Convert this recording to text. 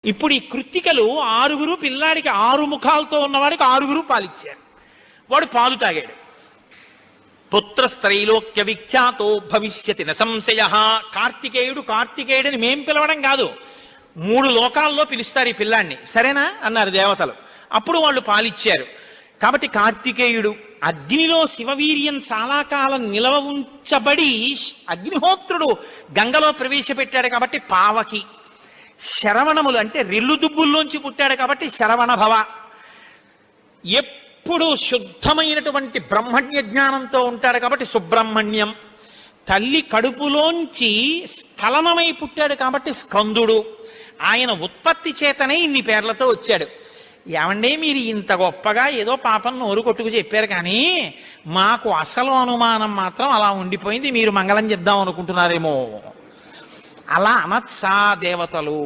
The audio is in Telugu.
ఇప్పుడు ఈ కృత్తికలు 6 పిల్లాడికి 6 ముఖాలతో ఉన్నవాడికి 6 పాలిచ్చారు. వాడు పాలు తాగాడు. పుత్రస్త్రైలోక్య విఖ్యాతో భవిష్యతి న సంశయ. కార్తికేయుడని మేం పిలవడం కాదు, 3 లోకాల్లో పిలుస్తారు ఈ పిల్లాన్ని. సరేనా అన్నారు దేవతలు. అప్పుడు వాళ్ళు పాలిచ్చారు. కాబట్టి కార్తికేయుడు అగ్నిలో శివవీర్యం చాలా కాలం నిలవ ఉంచబడి అగ్నిహోత్రుడు గంగలో ప్రవేశపెట్టాడు కాబట్టి పావకి. శరవణములు అంటే రెల్లు దుబ్బుల్లోంచి పుట్టాడు కాబట్టి శరవణ భవ. ఎప్పుడు శుద్ధమైనటువంటి బ్రహ్మణ్య జ్ఞానంతో ఉంటాడు కాబట్టి సుబ్రహ్మణ్యం. తల్లి కడుపులోంచి స్ఖలనమై పుట్టాడు కాబట్టి స్కందుడు. ఆయన ఉత్పత్తి చేతనే ఇన్ని పేర్లతో వచ్చాడు. ఏమంటే మీరు ఇంత గొప్పగా ఏదో పాపం నోరు కొట్టుకు చెప్పారు, కానీ మాకు అసలు అనుమానం మాత్రం అలా ఉండిపోయింది. మీరు మంగళం చెప్దాం అనుకుంటున్నారేమో. అలా అనత్సా దేవతలు.